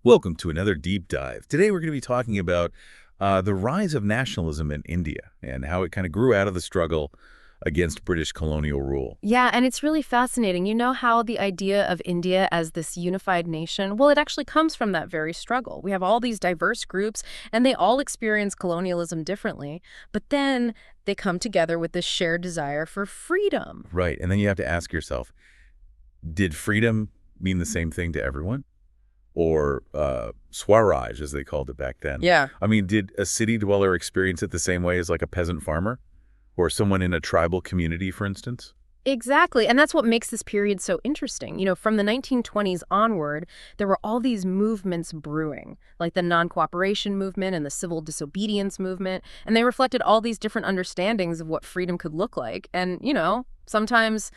Welcome to another deep dive. Today we're going to be talking about the rise of nationalism in India and how it kind of grew out of the struggle against British colonial rule. Yeah, and it's really fascinating. You know how the idea of India as this unified nation, well, it actually comes from that very struggle. We have all these diverse groups, and they all experience colonialism differently, but then they come together with this shared desire for freedom. Right, and then you have to ask yourself, did freedom mean the same thing to everyone? Or Swaraj, as they called it back then. Yeah. I mean, did a city dweller experience it the same way as like a peasant farmer? Or someone in a tribal community, for instance? Exactly, and that's what makes this period so interesting. From the 1920s onward, there were all these movements brewing, like the non-cooperation movement and the civil disobedience movement, and they reflected all these different understandings of what freedom could look like. And, sometimes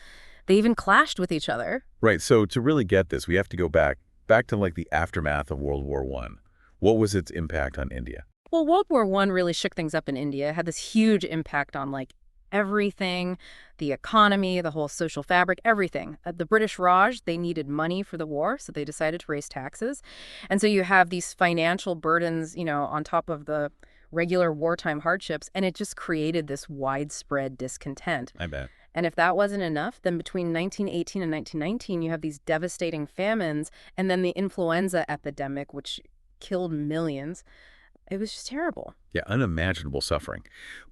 they even clashed with each other. Right, so to really get this, we have to go back to like the aftermath of World War I. What was its impact on India? Well, World War I really shook things up in India. It had this huge impact on everything, the economy, the whole social fabric, everything. The British Raj, they needed money for the war, so they decided to raise taxes. And so you have these financial burdens, on top of the regular wartime hardships, and it just created this widespread discontent. I bet. And if that wasn't enough, then between 1918 and 1919, you have these devastating famines, and then the influenza epidemic, which killed millions. It was just terrible. Yeah, unimaginable suffering.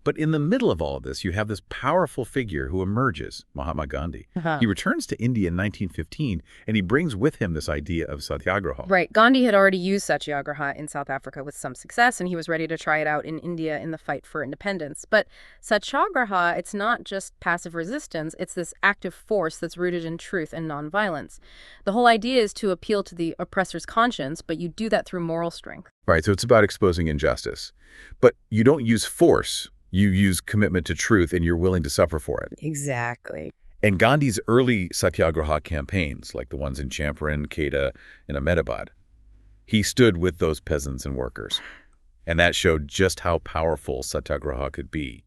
But in the middle of all of this, you have this powerful figure who emerges, Mahatma Gandhi. He returns to India in 1915, and he brings with him this idea of satyagraha. Right. Gandhi had already used satyagraha in South Africa with some success, and he was ready to try it out in India in the fight for independence. But satyagraha, it's not just passive resistance, it's this active force that's rooted in truth and nonviolence. The whole idea is to appeal to the oppressor's conscience, but you do that through moral strength. Right, so it's about exposing injustice. But you don't use force, you use commitment to truth, and you're willing to suffer for it. Exactly. And Gandhi's early satyagraha campaigns, like the ones in Champaran, Kheda, and Ahmedabad, he stood with those peasants and workers. And that showed just how powerful satyagraha could be.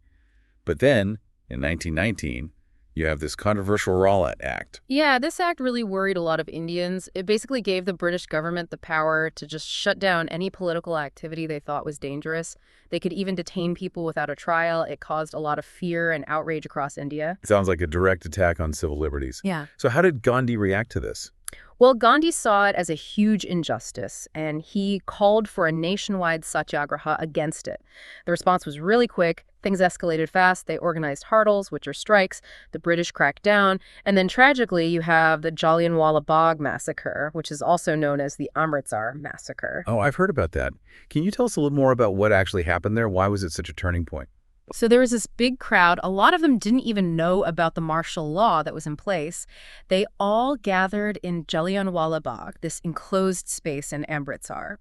But then, in 1919, you have this controversial Rowlatt Act. Yeah, this act really worried a lot of Indians. It basically gave the British government the power to just shut down any political activity they thought was dangerous. They could even detain people without a trial. It caused a lot of fear and outrage across India. It sounds like a direct attack on civil liberties. Yeah. So how did Gandhi react to this? Well, Gandhi saw it as a huge injustice, and he called for a nationwide satyagraha against it. The response was really quick. Things escalated fast. They organized hardals, which are strikes. The British cracked down. And then tragically, you have the Jallianwala Bagh massacre, which is also known as the Amritsar massacre. Oh, I've heard about that. Can you tell us a little more about what actually happened there? Why was it such a turning point? So there was this big crowd. A lot of them didn't even know about the martial law that was in place. They all gathered in Jallianwala Bagh, this enclosed space in Amritsar.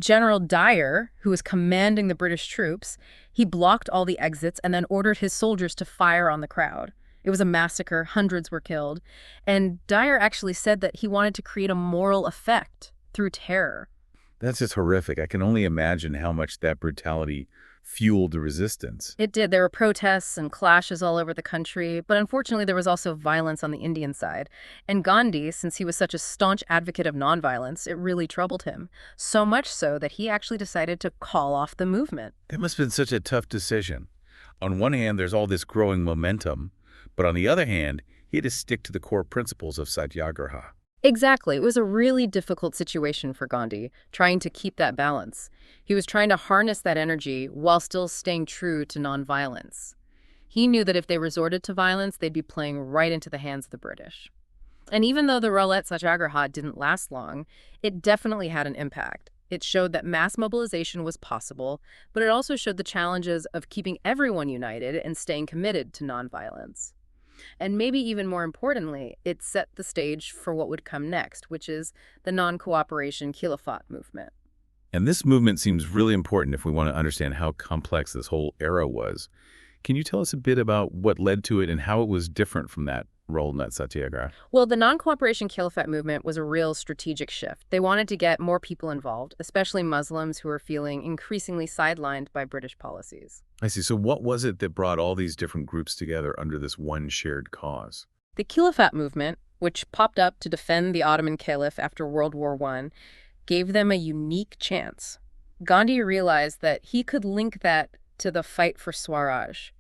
General Dyer, who was commanding the British troops, he blocked all the exits and then ordered his soldiers to fire on the crowd. It was a massacre. Hundreds were killed. And Dyer actually said that he wanted to create a moral effect through terror. That's just horrific. I can only imagine how much that brutality fueled the resistance. It did. There were protests and clashes all over the country, but unfortunately there was also violence on the Indian side. And Gandhi, since he was such a staunch advocate of nonviolence, it really troubled him. So much so that he actually decided to call off the movement. That must have been such a tough decision. On one hand, there's all this growing momentum, but on the other hand, he had to stick to the core principles of satyagraha. Exactly. It was a really difficult situation for Gandhi, trying to keep that balance. He was trying to harness that energy while still staying true to nonviolence. He knew that if they resorted to violence, they'd be playing right into the hands of the British. And even though the Rowlatt Satyagraha didn't last long, it definitely had an impact. It showed that mass mobilization was possible, but it also showed the challenges of keeping everyone united and staying committed to nonviolence. And maybe even more importantly, it set the stage for what would come next, which is the non-cooperation Khilafat movement. And this movement seems really important if we want to understand how complex this whole era was. Can you tell us a bit about what led to it and how it was different from that Rowlatt Satyagraha? Well, the non-cooperation Khilafat movement was a real strategic shift. They wanted to get more people involved, especially Muslims who were feeling increasingly sidelined by British policies. I see. So what was it that brought all these different groups together under this one shared cause? The Khilafat movement, which popped up to defend the Ottoman Caliph after World War I, gave them a unique chance. Gandhi realized that he could link that to the fight for Swaraj.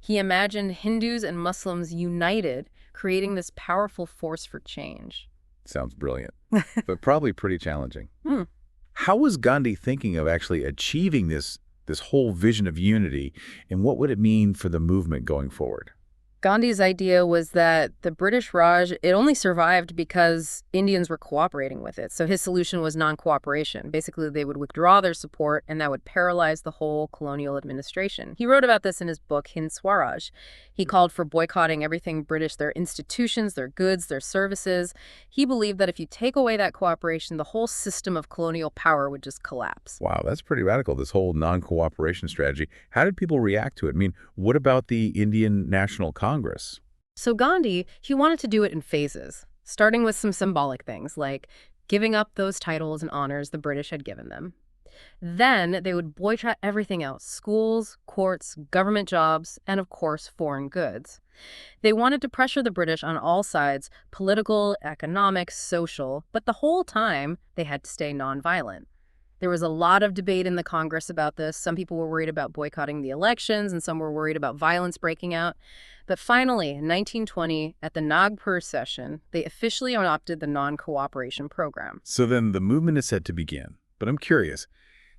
He imagined Hindus and Muslims united, creating this powerful force for change. Sounds brilliant, but probably pretty challenging. Hmm. How was Gandhi thinking of actually achieving this whole vision of unity, and what would it mean for the movement going forward? Gandhi's idea was that the British Raj, it only survived because Indians were cooperating with it. So his solution was non-cooperation. Basically, they would withdraw their support, and that would paralyze the whole colonial administration. He wrote about this in his book, Hind Swaraj. He called for boycotting everything British, their institutions, their goods, their services. He believed that if you take away that cooperation, the whole system of colonial power would just collapse. Wow, that's pretty radical, this whole non-cooperation strategy. How did people react to it? I mean, what about the Indian National Congress? So Gandhi, he wanted to do it in phases, starting with some symbolic things like giving up those titles and honors the British had given them. Then they would boycott everything else: schools, courts, government jobs, and of course, foreign goods. They wanted to pressure the British on all sides: political, economic, social, but the whole time they had to stay nonviolent. There was a lot of debate in the Congress about this. Some people were worried about boycotting the elections, and some were worried about violence breaking out. But finally, in 1920, at the Nagpur session, they officially adopted the non-cooperation program. So then the movement is set to begin. But I'm curious,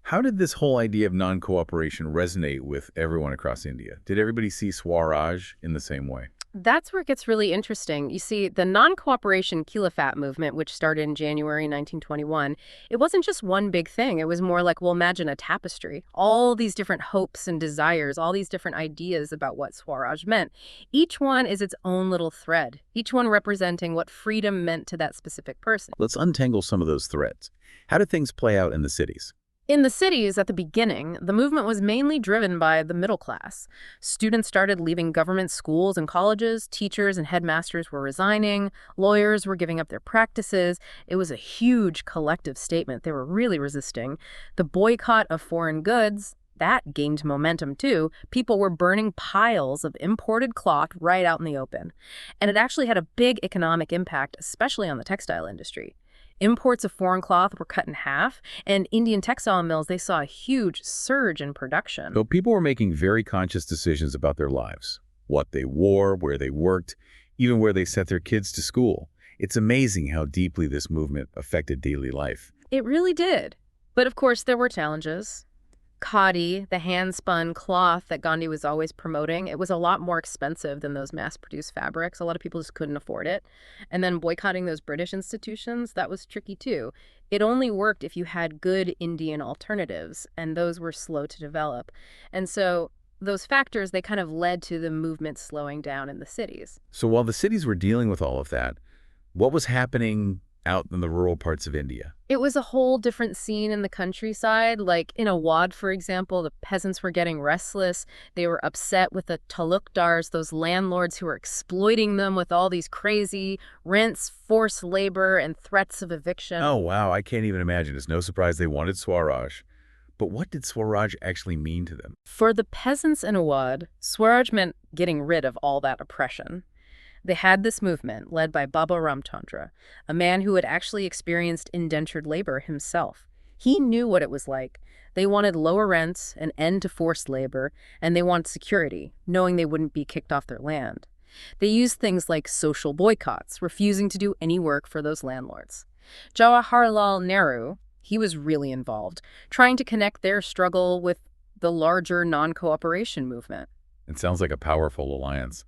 how did this whole idea of non-cooperation resonate with everyone across India? Did everybody see Swaraj in the same way? That's where it gets really interesting. You see, the non-cooperation Khilafat movement, which started in January 1921, it wasn't just one big thing. It was more like, well, imagine a tapestry. All these different hopes and desires, all these different ideas about what Swaraj meant. Each one is its own little thread, each one representing what freedom meant to that specific person. Let's untangle some of those threads. How did things play out in the cities? In the cities, at the beginning, the movement was mainly driven by the middle class. Students started leaving government schools and colleges, teachers and headmasters were resigning, lawyers were giving up their practices. It was a huge collective statement. They were really resisting. The boycott of foreign goods, that gained momentum too. People were burning piles of imported cloth right out in the open. And it actually had a big economic impact, especially on the textile industry. Imports of foreign cloth were cut in half, and Indian textile mills, they saw a huge surge in production. So people were making very conscious decisions about their lives, what they wore, where they worked, even where they sent their kids to school. It's amazing how deeply this movement affected daily life. It really did. But of course, there were challenges. Khadi, the hand-spun cloth that Gandhi was always promoting, it was a lot more expensive than those mass-produced fabrics. A lot of people just couldn't afford it. And then boycotting those British institutions, that was tricky too. It only worked if you had good Indian alternatives, and those were slow to develop. And so those factors, they kind of led to the movement slowing down in the cities. So while the cities were dealing with all of that, what was happening out in the rural parts of India? It was a whole different scene in the countryside. Like in Awadh, for example, the peasants were getting restless. They were upset with the talukdars, those landlords who were exploiting them with all these crazy rents, forced labor, and threats of eviction. Oh, wow, I can't even imagine. It's no surprise they wanted Swaraj. But what did Swaraj actually mean to them? For the peasants in Awadh, Swaraj meant getting rid of all that oppression. They had this movement led by Baba Ramchandra, a man who had actually experienced indentured labor himself. He knew what it was like. They wanted lower rents, an end to forced labor, and they wanted security, knowing they wouldn't be kicked off their land. They used things like social boycotts, refusing to do any work for those landlords. Jawaharlal Nehru, he was really involved, trying to connect their struggle with the larger non-cooperation movement. It sounds like a powerful alliance.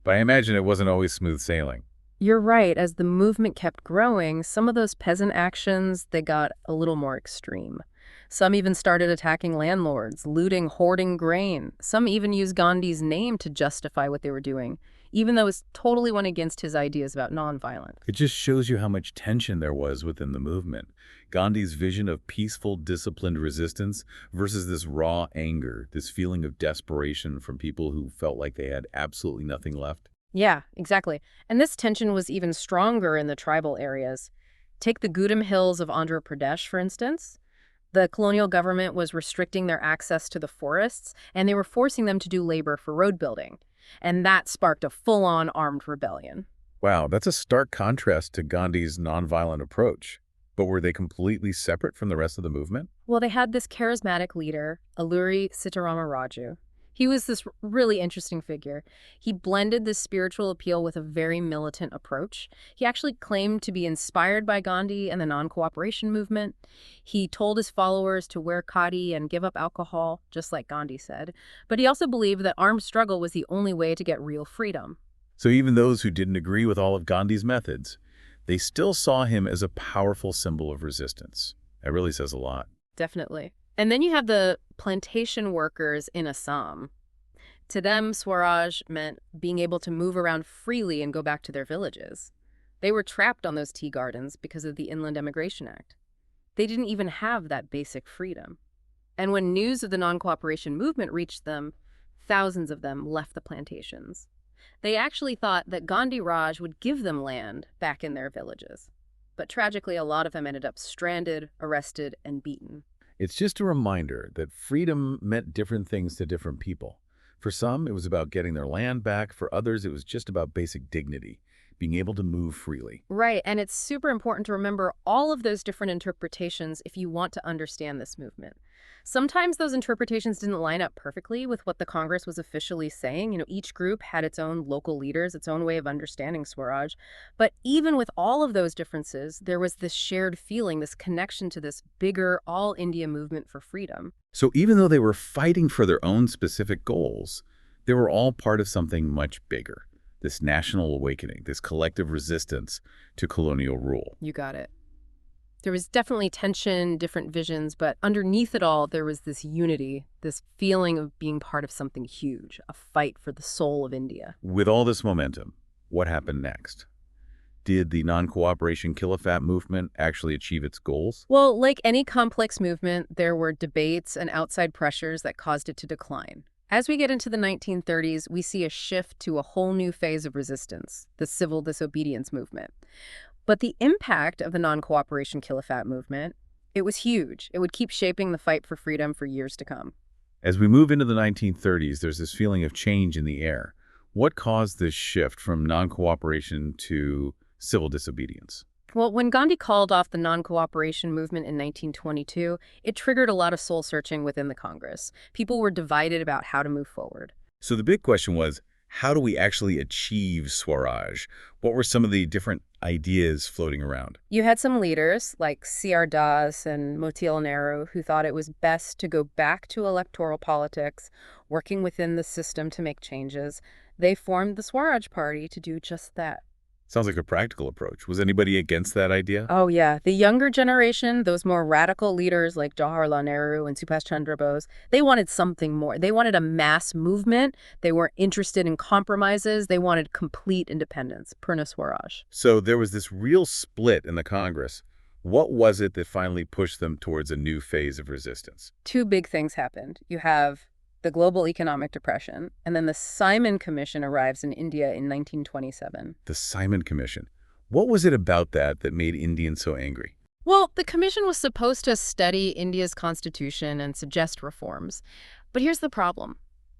But I imagine it wasn't always smooth sailing. You're right. As the movement kept growing, some of those peasant actions, they got a little more extreme. Some even started attacking landlords, looting, hoarding grain. Some even used Gandhi's name to justify what they were doing, even though it totally went against his ideas about nonviolence. It just shows you how much tension there was within the movement. Gandhi's vision of peaceful, disciplined resistance versus this raw anger, this feeling of desperation from people who felt like they had absolutely nothing left. Yeah, exactly. And this tension was even stronger in the tribal areas. Take the Gudam Hills of Andhra Pradesh, for instance. The colonial government was restricting their access to the forests, and they were forcing them to do labor for road building. And that sparked a full-on armed rebellion. Wow, that's a stark contrast to Gandhi's nonviolent approach. But were they completely separate from the rest of the movement? Well, they had this charismatic leader, Alluri Sitarama Raju. He was this really interesting figure. He blended this spiritual appeal with a very militant approach. He actually claimed to be inspired by Gandhi and the non-cooperation movement. He told his followers to wear khadi and give up alcohol, just like Gandhi said. But he also believed that armed struggle was the only way to get real freedom. So even those who didn't agree with all of Gandhi's methods, they still saw him as a powerful symbol of resistance. That really says a lot. Definitely. And then you have the plantation workers in Assam. To them, Swaraj meant being able to move around freely and go back to their villages. They were trapped on those tea gardens because of the Inland Emigration Act. They didn't even have that basic freedom. And when news of the non-cooperation movement reached them, thousands of them left the plantations. They actually thought that Gandhi Raj would give them land back in their villages. But tragically, a lot of them ended up stranded, arrested, and beaten. It's just a reminder that freedom meant different things to different people. For some, it was about getting their land back. For others, it was just about basic dignity, being able to move freely. Right, and it's super important to remember all of those different interpretations if you want to understand this movement. Sometimes those interpretations didn't line up perfectly with what the Congress was officially saying. Each group had its own local leaders, its own way of understanding Swaraj. But even with all of those differences, there was this shared feeling, this connection to this bigger all-India movement for freedom. So even though they were fighting for their own specific goals, they were all part of something much bigger. This national awakening, this collective resistance to colonial rule. You got it. There was definitely tension, different visions, but underneath it all, there was this unity, this feeling of being part of something huge, a fight for the soul of India. With all this momentum, what happened next? Did the non-cooperation Khilafat movement actually achieve its goals? Well, like any complex movement, there were debates and outside pressures that caused it to decline. As we get into the 1930s, we see a shift to a whole new phase of resistance, the civil disobedience movement. But the impact of the non-cooperation Khilafat movement, it was huge. It would keep shaping the fight for freedom for years to come. As we move into the 1930s, there's this feeling of change in the air. What caused this shift from non-cooperation to civil disobedience? Well, when Gandhi called off the non-cooperation movement in 1922, it triggered a lot of soul-searching within the Congress. People were divided about how to move forward. So the big question was, how do we actually achieve Swaraj? What were some of the different ideas floating around? You had some leaders like C.R. Das and Motilal Nehru who thought it was best to go back to electoral politics, working within the system to make changes. They formed the Swaraj Party to do just that. Sounds like a practical approach. Was anybody against that idea? Oh, yeah. The younger generation, those more radical leaders like Jawaharlal Nehru and Subhash Chandra Bose, they wanted something more. They wanted a mass movement. They weren't interested in compromises. They wanted complete independence, Purna Swaraj. So there was this real split in the Congress. What was it that finally pushed them towards a new phase of resistance? Two big things happened. You have the global economic depression, and then the Simon Commission arrives in India in 1927. The Simon Commission. What was it about that made Indians so angry? Well, the commission was supposed to study India's constitution and suggest reforms. But here's the problem.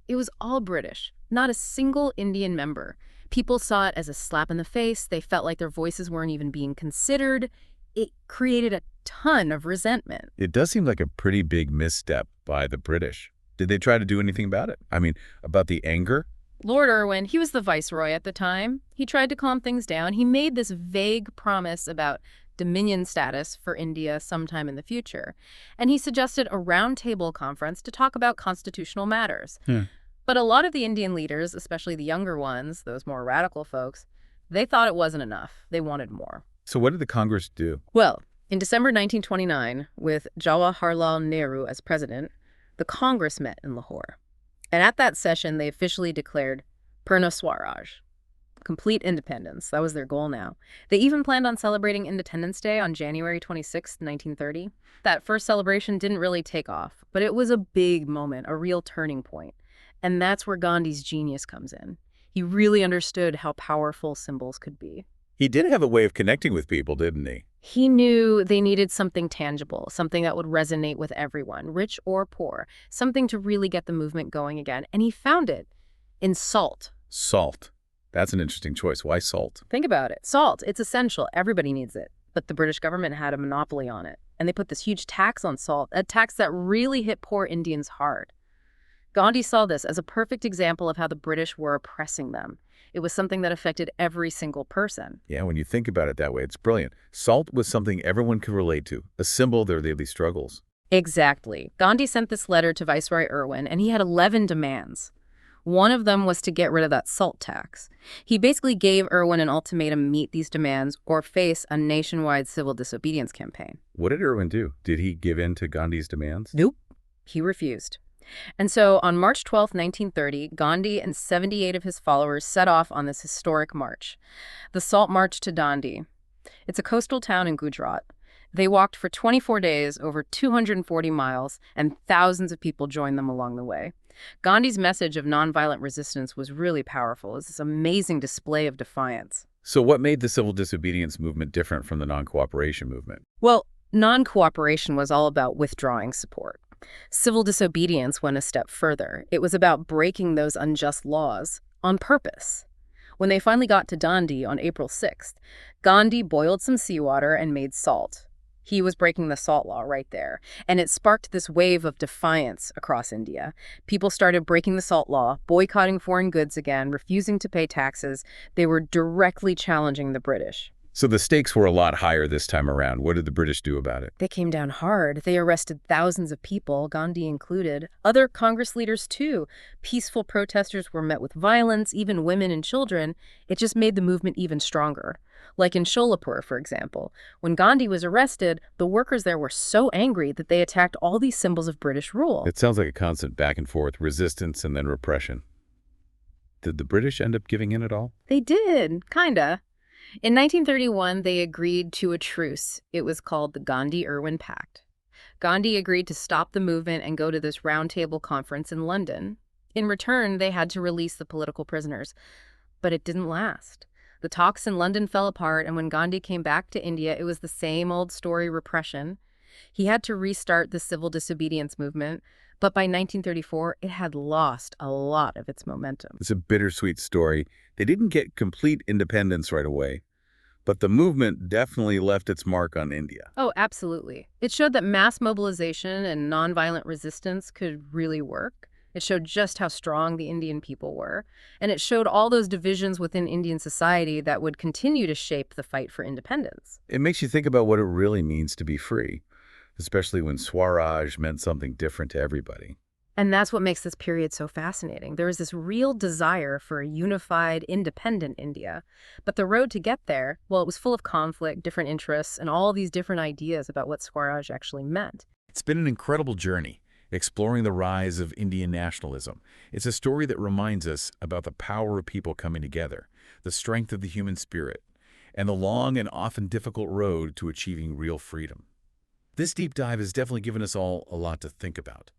It was all British, not a single Indian member. People saw it as a slap in the face. They felt like their voices weren't even being considered. It created a ton of resentment. It does seem like a pretty big misstep by the British. Did they try to do anything about it? I mean, about the anger? Lord Irwin, he was the viceroy at the time. He tried to calm things down. He made this vague promise about dominion status for India sometime in the future. And he suggested a roundtable conference to talk about constitutional matters. But a lot of the Indian leaders, especially the younger ones, those more radical folks, they thought it wasn't enough. They wanted more. So what did the Congress do? Well, in December 1929, with Jawaharlal Nehru as president, the Congress met in Lahore. And at that session, they officially declared Purna Swaraj, complete independence. That was their goal now. They even planned on celebrating Independence Day on January 26, 1930. That first celebration didn't really take off, but it was a big moment, a real turning point. And that's where Gandhi's genius comes in. He really understood how powerful symbols could be. He did have a way of connecting with people, didn't he? He knew they needed something tangible, something that would resonate with everyone, rich or poor, something to really get the movement going again. And he found it in salt. Salt. That's an interesting choice. Why salt? Think about it. Salt, it's essential. Everybody needs it. but the British government had a monopoly on it, and they put this huge tax on salt, a tax that really hit poor Indians hard. Gandhi saw this as a perfect example of how the British were oppressing them. It was something that affected every single person. Yeah, when you think about it that way, it's brilliant. Salt was something everyone could relate to, a symbol of their daily struggles. Exactly. Gandhi sent this letter to Viceroy Irwin, and he had 11 demands. One of them was to get rid of that salt tax. He basically gave Irwin an ultimatum: meet these demands or face a nationwide civil disobedience campaign. What did Irwin do? Did he give in to Gandhi's demands? Nope. He refused. And so on March 12, 1930, Gandhi and 78 of his followers set off on this historic march, the Salt March to Dandi. It's a coastal town in Gujarat. They walked for 24 days, over 240 miles, and thousands of people joined them along the way. Gandhi's message of nonviolent resistance was really powerful. It's this amazing display of defiance. So what made the civil disobedience movement different from the non-cooperation movement? Well, non-cooperation was all about withdrawing support. Civil disobedience went a step further. It was about breaking those unjust laws on purpose. When they finally got to Dandi on April 6th, Gandhi boiled some seawater and made salt. He was breaking the salt law right there, and it sparked this wave of defiance across India. People started breaking the salt law, boycotting foreign goods again, refusing to pay taxes. They were directly challenging the British. So the stakes were a lot higher this time around. What did the British do about it? They came down hard. They arrested thousands of people, Gandhi included. Other Congress leaders, too. Peaceful protesters were met with violence, even women and children. It just made the movement even stronger. Like in Sholapur, for example. When Gandhi was arrested, the workers there were so angry that they attacked all these symbols of British rule. It sounds like a constant back and forth, resistance and then repression. Did the British end up giving in at all? They did, kinda. In 1931, they agreed to a truce. It was called the Gandhi-Irwin Pact. Gandhi agreed to stop the movement and go to this roundtable conference in London. In return, they had to release the political prisoners. But it didn't last. The talks in London fell apart, and when Gandhi came back to India, it was the same old story: repression. He had to restart the civil disobedience movement, but by 1934, it had lost a lot of its momentum. It's a bittersweet story. They didn't get complete independence right away, but the movement definitely left its mark on India. Oh, absolutely. It showed that mass mobilization and nonviolent resistance could really work. It showed just how strong the Indian people were, and it showed all those divisions within Indian society that would continue to shape the fight for independence. It makes you think about what it really means to be free, especially when Swaraj meant something different to everybody. And that's what makes this period so fascinating. There is this real desire for a unified, independent India. But the road to get there, well, it was full of conflict, different interests, and all these different ideas about what Swaraj actually meant. It's been an incredible journey, exploring the rise of Indian nationalism. It's a story that reminds us about the power of people coming together, the strength of the human spirit, and the long and often difficult road to achieving real freedom. This deep dive has definitely given us all a lot to think about.